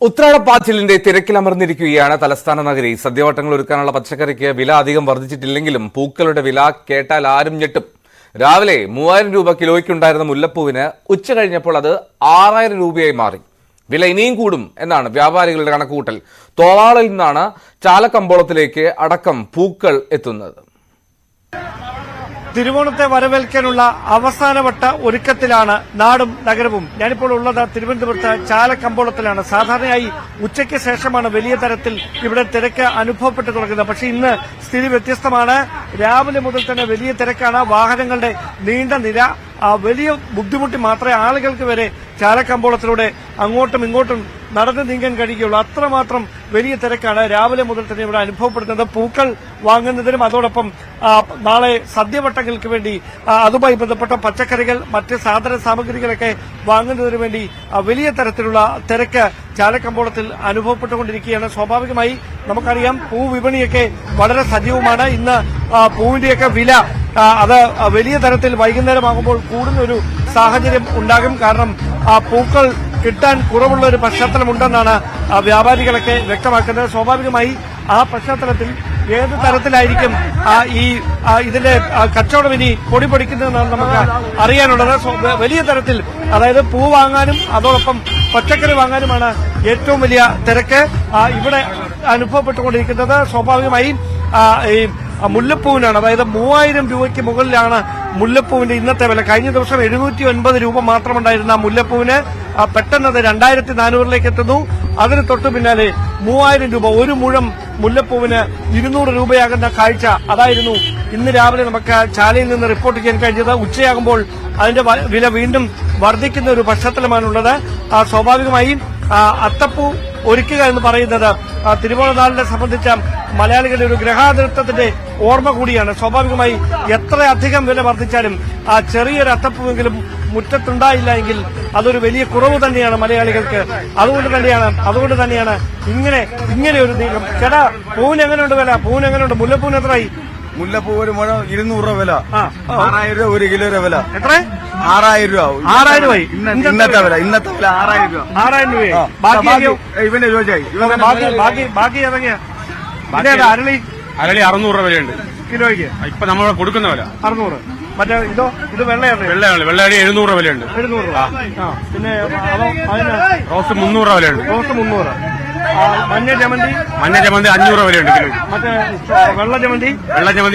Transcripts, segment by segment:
ഉത്രാടപ്പാച്ചിലിന്റെ തിരക്കിലമർന്നിരിക്കുകയാണ് തലസ്ഥാന നഗരി. സദ്യവട്ടങ്ങൾ ഒരുക്കാനുള്ള പച്ചക്കറിക്ക് വില അധികം വർദ്ധിച്ചിട്ടില്ലെങ്കിലും പൂക്കളുടെ വില കേട്ടാൽ ആരും ഞെട്ടും. രാവിലെ 3000 രൂപ കിലോയ്ക്കുണ്ടായിരുന്ന മുല്ലപ്പൂവിന് ഉച്ച കഴിഞ്ഞപ്പോൾ അത് 6000 രൂപയായി മാറി. വില ഇനിയും കൂടും എന്നാണ് വ്യാപാരികളുടെ കണക്കുകൂട്ടൽ. തോവാളയിൽ നിന്നാണ് ചാലക്കമ്പോളത്തിലേക്ക് അടക്കം പൂക്കൾ എത്തുന്നത്. തിരുവോണത്തെ വരവേൽക്കാനുള്ള അവസാനവട്ട ഒരുക്കത്തിലാണ് നാടും നഗരവും. ഞാനിപ്പോൾ ഉള്ളത് തിരുവനന്തപുരത്ത് ചാലക്കമ്പോളത്തിലാണ്. സാധാരണയായി ഉച്ചയ്ക്ക് ശേഷമാണ് വലിയ തരത്തിൽ ഇവിടെ തിരക്ക് അനുഭവപ്പെട്ടു തുടങ്ങുന്നത്. പക്ഷേ ഇന്ന് സ്ഥിതി വ്യത്യസ്തമാണ്. രാവിലെ മുതൽ തന്നെ വലിയ തിരക്കാണ്. വാഹനങ്ങളുടെ നീണ്ട നിര. വലിയ ബുദ്ധിമുട്ടി മാത്രമേ ആളുകൾക്ക് വരെ ചാലക്കമ്പോളത്തിലൂടെ അങ്ങോട്ടും ഇങ്ങോട്ടും നടന്നു നീങ്ങാൻ കഴിയുകയുള്ളൂ. അത്രമാത്രം വലിയ തിരക്കാണ് രാവിലെ മുതൽ തന്നെ ഇവിടെ അനുഭവപ്പെടുന്നത്. പൂക്കൾ വാങ്ങുന്നതിനും അതോടൊപ്പം നാളെ സദ്യവട്ടങ്ങൾക്ക് വേണ്ടി അതുമായി ബന്ധപ്പെട്ട പച്ചക്കറികൾ, മറ്റ് സാധന സാമഗ്രികളൊക്കെ വാങ്ങുന്നതിനു വേണ്ടി വലിയ തരത്തിലുള്ള തിരക്ക് ചാലക്കമ്പോളത്തിൽ അനുഭവപ്പെട്ടുകൊണ്ടിരിക്കുകയാണ്. സ്വാഭാവികമായി നമുക്കറിയാം പൂവിപണിയൊക്കെ വളരെ സജീവമാണ്. ഇന്ന് പൂവിന്റെയൊക്കെ വില അത് വലിയ തരത്തിൽ വൈകുന്നേരമാകുമ്പോൾ കൂടുന്ന ഒരു സാഹചര്യം ഉണ്ടാകും. കാരണം പൂക്കൾ കിട്ടാൻ കുറവുള്ള ഒരു പശ്ചാത്തലമുണ്ടെന്നാണ് വ്യാപാരികളൊക്കെ വ്യക്തമാക്കുന്നത്. സ്വാഭാവികമായി ആ പശ്ചാത്തലത്തിൽ ഏത് തരത്തിലായിരിക്കും ഇതിന്റെ കച്ചവടം ഇനി പൊടി പൊടിക്കുന്നതെന്നാണ് നമുക്ക് അറിയാനുള്ളത്. വലിയ തരത്തിൽ, അതായത് പൂ വാങ്ങാനും അതോടൊപ്പം പച്ചക്കറി വാങ്ങാനുമാണ് ഏറ്റവും വലിയ തിരക്ക് ഇവിടെ അനുഭവപ്പെട്ടുകൊണ്ടിരിക്കുന്നത്. സ്വാഭാവികമായും ഈ മുല്ലപ്പൂവിനാണ്, അതായത് 3000 രൂപയ്ക്ക് മുകളിലാണ് മുല്ലപ്പൂവിന്റെ ഇന്നത്തെ വില. കഴിഞ്ഞ ദിവസം 709 രൂപ മാത്രമുണ്ടായിരുന്ന മുല്ലപ്പൂവിന് പെട്ടെന്നത് 2400 എത്തുന്നു. അതിന് തൊട്ടു പിന്നാലെ 3000 രൂപ, ഒരു മുഴം മുല്ലപ്പൂവിന് 200 രൂപയാകുന്ന കാഴ്ച അതായിരുന്നു ഇന്ന് രാവിലെ നമുക്ക് ചാലയിൽ നിന്ന് റിപ്പോർട്ട് ചെയ്യാൻ കഴിഞ്ഞത്. ഉച്ചയാകുമ്പോൾ അതിന്റെ വില വീണ്ടും വർദ്ധിക്കുന്ന ഒരു പശ്ചാത്തലമാണുള്ളത്. സ്വാഭാവികമായും അത്തപ്പൂ ഒരുക്കുക എന്ന് പറയുന്നത് തിരുവോണനാളിനെ സംബന്ധിച്ച മലയാളികളുടെ ഒരു ഗ്രഹാതിർത്തത്തിന്റെ ഓർമ്മ കൂടിയാണ്. സ്വാഭാവികമായി എത്രയധികം വില വർദ്ധിച്ചാലും ആ ചെറിയൊരു അത്തപ്പൂവെങ്കിലും മുറ്റത്തുണ്ടായില്ല എങ്കിൽ അതൊരു വലിയ കുറവ് തന്നെയാണ് മലയാളികൾക്ക്. അതുകൊണ്ട് തന്നെയാണ് ഇങ്ങനെ ഒരു നീക്കം. ചേട്ടാ, പൂവിന് എങ്ങനെയുണ്ട് വില? പൂവിന് എങ്ങനെയുണ്ട്? മുല്ലപ്പൂവിന് എത്രയായി? മുല്ലപ്പൂ ഒരു മുഴം 200 രൂപ വില, 6000 രൂപ ഒരു കിലോയുടെ വില. എത്ര? 6000 രൂപ. 6000 രൂപ ഇന്നത്തെ വില 6000 രൂപ. 6000 രൂപ. ഇവന്റെ ചോദിച്ചായി ബാക്കി ഇറങ്ങിയ അരളി 600 രൂപ വിലയുണ്ട് കിലോയ്ക്ക്. ഇപ്പൊ നമ്മൾ കൊടുക്കുന്ന വില 600. മറ്റേ ഇത് വെള്ളയാണ്. വെള്ളയടി 700 രൂപ വിലയുണ്ട്. 700 രൂപ. പിന്നെ റോസ് 300 രൂപ വിലയുണ്ട്. റോസ് 300. മഞ്ഞ ജമന്തി 500 രൂപ വിലയുണ്ട് കിലോ. മറ്റേ വെള്ള ജമന്തി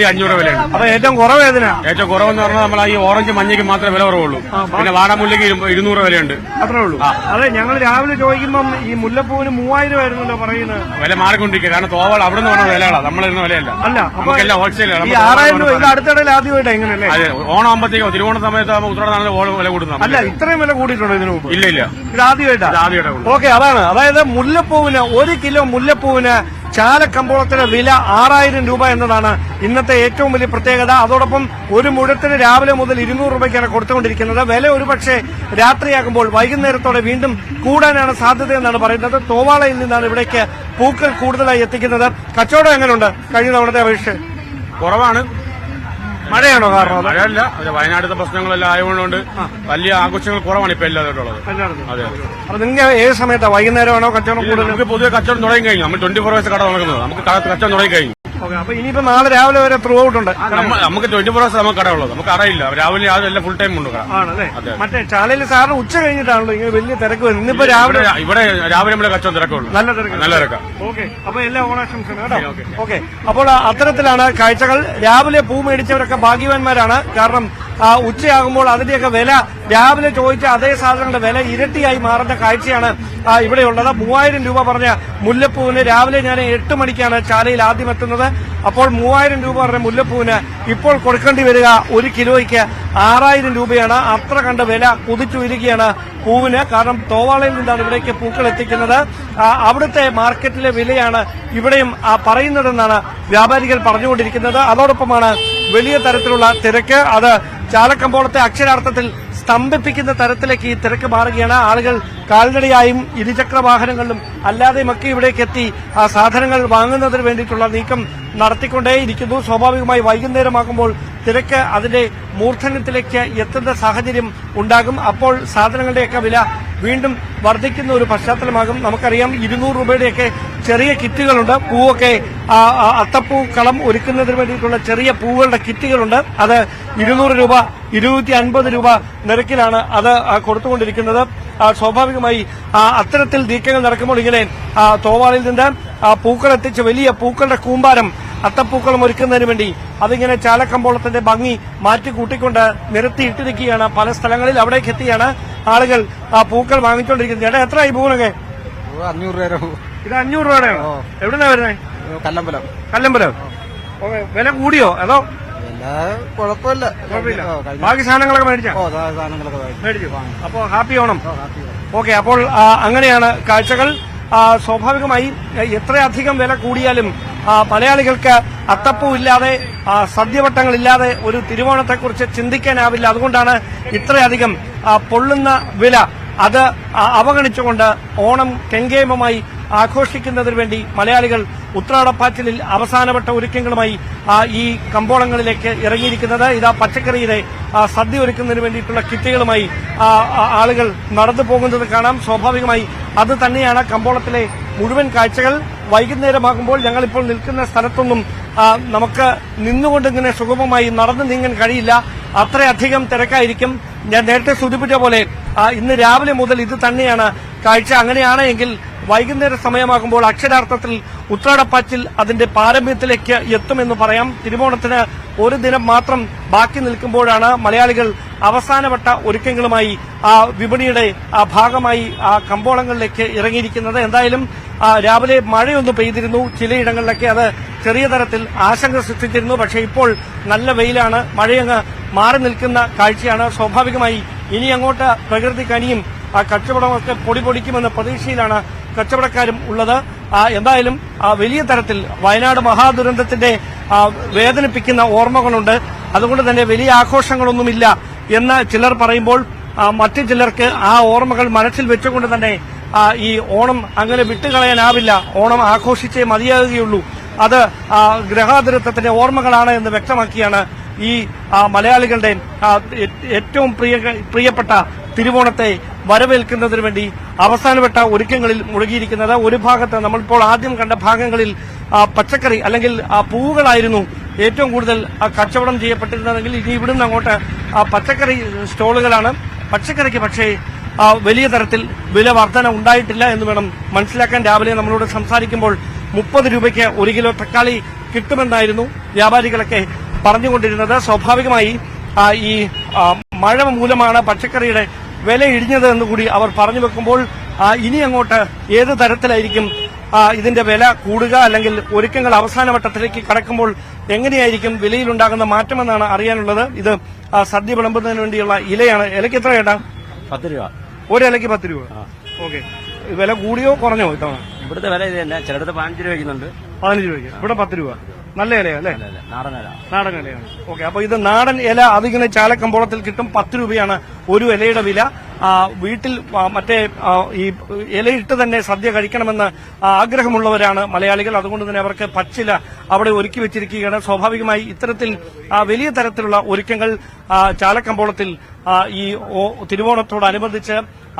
500 രൂപ വിലയുണ്ട്. അപ്പൊ ഏറ്റവും കുറവ് ഏതിനാ? ഏറ്റവും കുറവെന്ന് പറഞ്ഞാൽ നമ്മൾ ഈ ഓറഞ്ച് മഞ്ഞയ്ക്ക് മാത്രമേ വില കുറവുള്ളൂ. പിന്നെ വാടാമുല്ലയ്ക്ക് 200 രൂപ വിലയുണ്ട്. അത്രേ ഉള്ളൂ. അതെ, ഞങ്ങൾ രാവിലെ ചോദിക്കുമ്പം ഈ മുല്ലപ്പൂവിന് 3000 ആയിരുന്നല്ലോ പറയുന്നത്. വില മാറിക്കൊണ്ടിരിക്കുക. കാരണം തോവാൾ അവിടെ നിന്ന് പറഞ്ഞ വിലകളാണ്, നമ്മളിരുന്ന വിലയല്ല. അല്ല, നമുക്കെല്ലാം ഹോൾസെയിലാണ്. 6000 രൂപ ഇത് അടുത്തിടയിൽ ആദ്യമായിട്ട് എങ്ങനെയല്ലേ? അതെ, ഓണം ആകുമ്പോഴത്തേക്കോ തിരുവോണ സമയത്ത് ഉത്തരവാദിത്തം വില കൂടുന്നത്. അല്ല, ഇത്രയും വില കൂടിയിട്ടുണ്ടോ ഇതിനു മുമ്പ്? ഇല്ല, ഇത് ആദ്യമായിട്ടാണ്. ഓക്കെ, അതാണ്. അതായത് മുല്ലപ്പൂവിന്, 1 കിലോ മുല്ലപ്പൂവിന് ചാലക്കമ്പോളത്തിന് വില 6000 രൂപ എന്നതാണ് ഇന്നത്തെ ഏറ്റവും വലിയ പ്രത്യേകത. അതോടൊപ്പം ഒരു മുഴത്തിന് രാവിലെ മുതൽ 200 രൂപയ്ക്കാണ് കൊടുത്തുകൊണ്ടിരിക്കുന്നത്. വില ഒരുപക്ഷെ രാത്രിയാകുമ്പോൾ വൈകുന്നേരത്തോടെ വീണ്ടും കൂടാനാണ് സാധ്യതയെന്നാണ് പറയുന്നത്. തോവാളയിൽ നിന്നാണ് ഇവിടേക്ക് പൂക്കൾ കൂടുതലായി എത്തിക്കുന്നത്. കച്ചവടം എങ്ങനെയുണ്ട് കഴിഞ്ഞ തവണത്തെ അപേക്ഷിച്ച്? കുറവാണ്. മഴയാണോ കാരണം? മഴയല്ല, വയനാട്ടിലെ പ്രശ്നങ്ങളെല്ലാം ആയതുകൊണ്ട് വലിയ ആഘോഷങ്ങൾ കുറവാണ് ഇപ്പൊ എല്ലാവരുള്ളത്. അതെ. അപ്പൊ നിങ്ങൾ ഏത് സമയത്താണ്? വൈകുന്നേരമാണോ കച്ചവടം കൂടുതൽ? നമുക്ക് പൊതുവെ കച്ചവടം തുടങ്ങി കഴിഞ്ഞു. നമ്മൾ 24 hours കട തുടങ്ങുന്നത്. നമുക്ക് കച്ചവടം തുടങ്ങി കഴിഞ്ഞു. അപ്പൊ ഇനിയിപ്പോ നാളെ രാവിലെ വരെ ത്രൂ ഔട്ട് ഉണ്ട്. നമുക്ക് 24 hours നമുക്ക് കട ഉള്ളത്. നമുക്ക് അറിയില്ല, രാവിലെ എല്ലാം ഫുൾ ടൈം ഉണ്ട്. ആണല്ലേ? മറ്റേ ചാലയിൽ സാറിന് ഉച്ച കഴിഞ്ഞിട്ടാണല്ലോ ഇങ്ങനെ വലിയ തിരക്ക് വരുന്നത്. ഇന്നിപ്പോ രാവിലെ ഇവിടെ രാവിലെ നമ്മളെ കച്ചവടം തിരക്കുള്ളൂ. നല്ല തിരക്കാണ്. ഓക്കെ, അപ്പൊ എല്ലാ ഓണാശംസകളും കേട്ടോ. ഓക്കെ, അപ്പോൾ അത്തരത്തിലാണ് കാഴ്ചകൾ. രാവിലെ പൂ മേടിച്ചവരൊക്കെ ഭാഗ്യവാന്മാരാണ്. കാരണം ഉച്ചയാകുമ്പോൾ അതിന്റെയൊക്കെ വില, രാവിലെ ചോദിച്ച അതേ സാധനങ്ങളുടെ വില ഇരട്ടിയായി മാറുന്ന കാഴ്ചയാണ് ഇവിടെയുള്ളത്. 3000 രൂപ പറഞ്ഞ മുല്ലപ്പൂവിന് രാവിലെ ഞാൻ 8 മണിക്കാണ് ചാലയിൽ ആദ്യം എത്തുന്നത്. അപ്പോൾ 3000 രൂപ പറഞ്ഞ മുല്ലപ്പൂവിന് ഇപ്പോൾ കൊടുക്കേണ്ടി വരിക 1 കിലോയ്ക്ക് 6000 രൂപയാണ്. അത്ര കണ്ട് വില കുതിച്ചുയരുകയാണ് പൂവിന്. കാരണം തോവാളയിൽ നിന്നാണ് ഇവിടേക്ക് പൂക്കൾ എത്തിക്കുന്നത്. അവിടുത്തെ മാർക്കറ്റിലെ വിലയാണ് ഇവിടെയും പറയുന്നതെന്നാണ് വ്യാപാരികൾ പറഞ്ഞുകൊണ്ടിരിക്കുന്നത്. അതോടൊപ്പമാണ് വലിയ തരത്തിലുള്ള തിരക്ക്. അത് ചാലക്കമ്പോളത്തെ അക്ഷരാർത്ഥത്തിൽ സ്തംഭിപ്പിക്കുന്ന തരത്തിലേക്ക് ഈ തിരക്ക് മാറുകയാണ്. ആളുകൾ കാൽനടയായും ഇരുചക്ര വാഹനങ്ങളിലും അല്ലാതെയുമൊക്കെ ഇവിടേക്ക് എത്തി ആ സാധനങ്ങൾ വാങ്ങുന്നതിന് വേണ്ടിയിട്ടുള്ള നീക്കം നടത്തിക്കൊണ്ടേയിരിക്കുന്നു. സ്വാഭാവികമായി വൈകുന്നേരമാകുമ്പോൾ തിരക്ക് അതിന്റെ മൂർധന്യത്തിലേക്ക് എത്തുന്ന സാഹചര്യം ഉണ്ടാകും. അപ്പോൾ സാധനങ്ങളുടെയൊക്കെ വില വീണ്ടും വർദ്ധിക്കുന്ന ഒരു പശ്ചാത്തലമാകും. നമുക്കറിയാം 200 രൂപയുടെയൊക്കെ ചെറിയ കിറ്റുകളുണ്ട്. പൂവൊക്കെ അത്തപ്പൂ കളം ഒരുക്കുന്നതിന് വേണ്ടിയിട്ടുള്ള ചെറിയ പൂവുകളുടെ കിറ്റുകളുണ്ട്. അത് 200 രൂപ 250 രൂപ നിരക്കിലാണ് അത് കൊടുത്തുകൊണ്ടിരിക്കുന്നത്. സ്വാഭാവികമായി അത്തരത്തിൽ നീക്കങ്ങൾ നടക്കുമ്പോൾ ഇങ്ങനെ തോവാളിൽ നിന്ന് പൂക്കൾ എത്തിച്ച് വലിയ പൂക്കളുടെ കൂമ്പാരം അത്തപ്പൂക്കളം ഒരുക്കുന്നതിന് വേണ്ടി അതിങ്ങനെ ചാലക്കമ്പോളത്തിന്റെ ഭംഗി മാറ്റിക്കൂട്ടിക്കൊണ്ട് നിരത്തിയിട്ടിരിക്കുകയാണ്. പല സ്ഥലങ്ങളിൽ അവിടേക്ക് എത്തിയാണ് ആളുകൾ പൂക്കൾ വാങ്ങിച്ചുകൊണ്ടിരിക്കുന്നത്. ചേട്ടാ എത്രയായി പൂവിനൊക്കെ? 500 രൂപ. ഇത് 500 രൂപയുടെയാണോ? എവിടുന്നാ വരുന്നത്? കല്ലമ്പലം. കല്ലമ്പലം. വില കൂടിയോ അതോ? കുഴപ്പമില്ല. ബാക്കി സാധനങ്ങളൊക്കെ മേടിച്ചോ? മേടിച്ചു. അപ്പോ ഹാപ്പി ഓണം. ഓക്കെ, അപ്പോൾ അങ്ങനെയാണ് കാഴ്ചകൾ. സ്വാഭാവികമായി എത്രയധികം വില കൂടിയാലും മലയാളികൾക്ക് അത്തപ്പൂ ഇല്ലാതെ സദ്യവട്ടങ്ങളില്ലാതെ ഒരു തിരുവോണത്തെക്കുറിച്ച് ചിന്തിക്കാനാവില്ല. അതുകൊണ്ടാണ് ഇത്രയധികം പൊള്ളുന്ന വില അത് അവഗണിച്ചുകൊണ്ട് ഓണം കെങ്കേമമായി ആഘോഷിക്കുന്നതിന് വേണ്ടി മലയാളികൾ ഉത്രാടപ്പാച്ചിലിൽ അവസാനവട്ട ഒരുക്കങ്ങളുമായി ഈ കമ്പോളങ്ങളിലേക്ക് ഇറങ്ങിയിരിക്കുന്നത്. ഇതാ പച്ചക്കറിയുടെ സദ്യ ഒരുക്കുന്നതിന് വേണ്ടിയിട്ടുള്ള കിറ്റുകളുമായി ആളുകൾ നടന്നു പോകുന്നത് കാണാം. സ്വാഭാവികമായി അത് തന്നെയാണ് കമ്പോളത്തിലെ മുഴുവൻ കാഴ്ചകൾ. വൈകുന്നേരമാകുമ്പോൾ ഞങ്ങളിപ്പോൾ നിൽക്കുന്ന സ്ഥലത്തൊന്നും നമുക്ക് നിന്നുകൊണ്ട് ഇങ്ങനെ സുഗമമായി നടന്നു നീങ്ങാൻ കഴിയില്ല. അത്രയധികം തിരക്കായിരിക്കും. ഞാൻ നേരത്തെ സൂചിപ്പിച്ച പോലെ ഇന്ന് രാവിലെ മുതൽ ഇത് തന്നെയാണ് കാഴ്ച. അങ്ങനെയാണ് എങ്കിൽ വൈകുന്നേര സമയമാകുമ്പോൾ അക്ഷരാർത്ഥത്തിൽ ഉത്രാടപ്പാച്ചിൽ അതിന്റെ പാരമ്യത്തിലേക്ക് എത്തുമെന്ന് പറയാം. തിരുവോണത്തിന് ഒരു ദിനം മാത്രം ബാക്കി നിൽക്കുമ്പോഴാണ് മലയാളികൾ അവസാനവട്ട ഒരുക്കങ്ങളുമായി വിപണിയുടെ ഭാഗമായി കമ്പോളങ്ങളിലേക്ക് ഇറങ്ങിയിരിക്കുന്നത്. എന്തായാലും രാവിലെ മഴയൊന്ന് പെയ്തിരുന്നു. ചിലയിടങ്ങളിലൊക്കെ അത് ചെറിയ തരത്തിൽ ആശങ്ക സൃഷ്ടിച്ചിരുന്നു. പക്ഷേ ഇപ്പോൾ നല്ല വെയിലാണ്. മഴയങ്ങ് മാറി നിൽക്കുന്ന കാഴ്ചയാണ്. സ്വാഭാവികമായി ഇനി അങ്ങോട്ട് പ്രകൃതി കനിയും കച്ചവടമൊക്കെ പൊടിപൊടിക്കുമെന്ന പ്രതീക്ഷയിലാണ് കച്ചവടക്കാരും ഉള്ളത്. എന്തായാലും വലിയ തരത്തിൽ വയനാട് മഹാദുരന്തത്തിന്റെ വേദനിപ്പിക്കുന്ന ഓർമ്മകളുണ്ട്. അതുകൊണ്ട് തന്നെ വലിയ ആഘോഷങ്ങളൊന്നുമില്ല എന്ന് ചിലർ പറയുമ്പോൾ മറ്റു ചിലർക്ക് ആ ഓർമ്മകൾ മനസ്സിൽ വെച്ചുകൊണ്ട് തന്നെ ഈ ഓണം അങ്ങനെ വിട്ടുകളയാനാവില്ല. ഓണം ആഘോഷിച്ചേ മതിയാകുകയുള്ളൂ. അത് ഗ്രഹാതുരത്വത്തിന്റെ ഓർമ്മകളാണ് എന്ന് വ്യക്തമാക്കിയാണ് ഈ മലയാളികളുടെ ഏറ്റവും പ്രിയപ്പെട്ട തിരുവോണത്തെ വരവേൽക്കുന്നതിന് വേണ്ടി അവസാനവട്ട ഒരുക്കങ്ങളിൽ മുഴുകിയിരിക്കുന്നത്. ഒരു ഭാഗത്ത് നമ്മളിപ്പോൾ ആദ്യം കണ്ട ഭാഗങ്ങളിൽ പച്ചക്കറി അല്ലെങ്കിൽ പൂവുകളായിരുന്നു ഏറ്റവും കൂടുതൽ കച്ചവടം ചെയ്യപ്പെട്ടിരുന്നതെങ്കിൽ ഇനി ഇവിടുന്ന് അങ്ങോട്ട് പച്ചക്കറി സ്റ്റോളുകളാണ്. പച്ചക്കറിക്ക് പക്ഷേ വലിയ തരത്തിൽ വില വർധന ഉണ്ടായിട്ടില്ല എന്ന് വേണം മനസ്സിലാക്കാൻ. രാവിലെ നമ്മളോട് സംസാരിക്കുമ്പോൾ 30 രൂപയ്ക്ക് 1 കിലോ തക്കാളി കിട്ടുമെന്നായിരുന്നു വ്യാപാരികളൊക്കെ പറഞ്ഞുകൊണ്ടിരുന്നത്. സ്വാഭാവികമായി ഈ മഴ മൂലമാണ് പച്ചക്കറിയുടെ വില ഇടിഞ്ഞത് എന്നുകൂടി അവർ പറഞ്ഞു വെക്കുമ്പോൾ ഇനി അങ്ങോട്ട് ഏത് തരത്തിലായിരിക്കും ഇതിന്റെ വില കൂടുക, അല്ലെങ്കിൽ ഒരുക്കങ്ങൾ അവസാനവട്ടത്തിലേക്ക് കടക്കുമ്പോൾ എങ്ങനെയായിരിക്കും വിലയിലുണ്ടാകുന്ന മാറ്റമെന്നാണ് അറിയാനുള്ളത്. ഇത് സദ്യ വിളമ്പുന്നതിന് വേണ്ടിയുള്ള ഇലയാണ്. ഇലയ്ക്ക് എത്ര കേട്ടാ? 10 രൂപ. ഒരു ഇലയ്ക്ക് 10 രൂപ. ഓക്കെ, വില കൂടിയോ കുറഞ്ഞോ ഇത്തവണ? ഇവിടുത്തെ വില ഇത് തന്നെ. ചിലടത്ത് 15 രൂപ വയ്ക്കുന്നുണ്ട്. 15 രൂപയ്ക്ക്. ഇവിടെ 10 രൂപ. നല്ല ഇലയാ അല്ലേ? നാടൻ ഇല. നാടൻ ഇലയാണ്. ഓക്കെ, അപ്പൊ ഇത് നാടൻ ഇല അതിങ്ങനെ ചാലക്കമ്പോളത്തിൽ കിട്ടും. 10 രൂപയാണ് ഒരു ഇലയുടെ വില. വീട്ടിൽ മറ്റേ ഈ ഇലയിട്ട് തന്നെ സദ്യ കഴിക്കണമെന്ന് ആഗ്രഹമുള്ളവരാണ് മലയാളികൾ. അതുകൊണ്ട് തന്നെ അവർക്ക് പച്ചില അവിടെ ഒരുക്കി വെച്ചിരിക്കുകയാണ്. സ്വാഭാവികമായി ഇത്തരത്തിൽ വലിയ തരത്തിലുള്ള ഒരുക്കങ്ങൾ ചാലക്കമ്പോളത്തിൽ ഈ തിരുവോണത്തോടനുബന്ധിച്ച്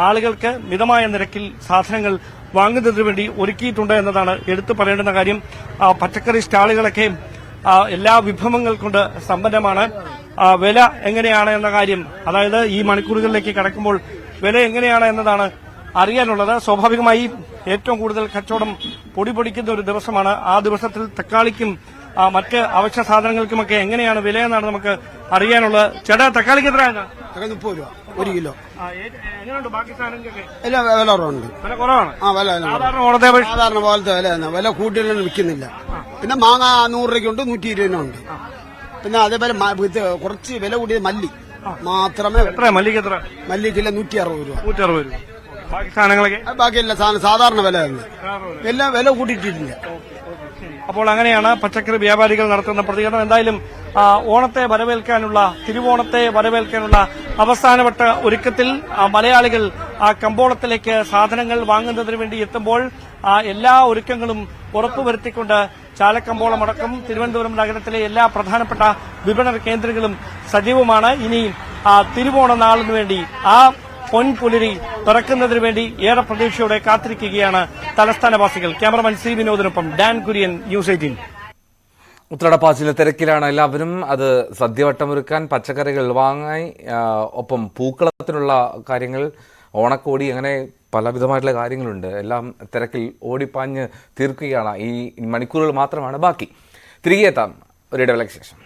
ആളുകൾക്ക് മിതമായ നിരക്കിൽ സാധനങ്ങൾ വാങ്ങുന്നതിനു വേണ്ടി ഒരുക്കിയിട്ടുണ്ട് എന്നതാണ് എടുത്തു പറയേണ്ടുന്ന കാര്യം. പച്ചക്കറി സ്റ്റാളുകളൊക്കെ എല്ലാ വിഭവങ്ങൾ കൊണ്ട് സമ്പന്നമാണ്. വില എങ്ങനെയാണ് എന്ന കാര്യം, അതായത് ഈ മണിക്കൂറുകളിലേക്ക് കടക്കുമ്പോൾ വില എങ്ങനെയാണ് എന്നതാണ് അറിയാനുള്ളത്. സ്വാഭാവികമായി ഏറ്റവും കൂടുതൽ കച്ചവടം പൊടിപൊടിക്കുന്ന ഒരു ദിവസമാണ്. ആ ദിവസത്തിൽ തക്കാളിക്കും മറ്റ് അവശ്യ സാധനങ്ങൾക്കുമൊക്കെ എങ്ങനെയാണ് വിലയെന്നാണ് നമുക്ക് അറിയാനുള്ളത്. ചേട്ടാ, തക്കാളിക്ക് എത്രയാണ്? 30 രൂപ 1 കിലോ. എങ്ങനെയുണ്ട് ബാക്കി സാധനങ്ങൾക്കൊക്കെ? എല്ലാം വില കുറവുണ്ട്. വില കുറവാണ്. സാധാരണ പോലത്തെ വില തന്നെ. വില കൂട്ടിയൊന്നും വിൽക്കുന്നില്ല. പിന്നെ മാങ്ങ 100 രൂപയ്ക്കുണ്ട്, 120 ഉണ്ട്. പിന്നെ അതേപോലെ കുറച്ച് വില കൂടിയത് മല്ലി മാത്രമേ. എത്ര മല്ലിക്ക്? എത്ര മല്ലിക്കില്ല? 160 രൂപ. 160 രൂപ. ബാക്കി സാധനങ്ങളൊക്കെ ബാക്കിയല്ല സാധനം സാധാരണ വില തന്നെ. എല്ലാം വില കൂട്ടിയിട്ടില്ല. അപ്പോൾ അങ്ങനെയാണ് പച്ചക്കറി വ്യാപാരികൾ നടത്തുന്ന പ്രതികരണം. എന്തായാലും ഓണത്തെ വരവേൽക്കാനുള്ള തിരുവോണത്തെ വരവേൽക്കാനുള്ള അവസാനവട്ട ഒരുക്കത്തിൽ മലയാളികൾ കമ്പോളത്തിലേക്ക് സാധനങ്ങൾ വാങ്ങുന്നതിന് വേണ്ടി എത്തുമ്പോൾ എല്ലാ ഒരുക്കങ്ങളും ഉറപ്പുവരുത്തിക്കൊണ്ട് ചാലക്കമ്പോളമടക്കം തിരുവനന്തപുരം നഗരത്തിലെ എല്ലാ പ്രധാനപ്പെട്ട വിപണന കേന്ദ്രങ്ങളും സജീവമാണ്. ഇനി തിരുവോണ നാളിന് വേണ്ടി പൊൻപുലരി പിറക്കുന്നതിന് വേണ്ടി ഏറെ പ്രതീക്ഷയോടെ കാത്തിരിക്കുകയാണ് തലസ്ഥാനവാസികൾ. ക്യാമറമാൻ സി വിനോദിനൊപ്പം ഡാൻ കുര്യൻ, ന്യൂസ് 18. ഉത്രടപ്പാച്ചിലെ തിരക്കിലാണ് എല്ലാവരും. അത് സദ്യവട്ടമൊരുക്കാൻ, പച്ചക്കറികൾ വാങ്ങാൻ, ഒപ്പം പൂക്കളത്തിനുള്ള കാര്യങ്ങൾ, ഓണക്കോടി, അങ്ങനെ പലവിധമായിട്ടുള്ള കാര്യങ്ങളുണ്ട്. എല്ലാം തിരക്കിൽ ഓടിപ്പാഞ്ഞ് തീർക്കുകയാണ്. ഈ മണിക്കൂറുകൾ മാത്രമാണ് ബാക്കി. തിരികെ എത്താം ഒരു ഇടവേളയ്ക്ക് ശേഷം.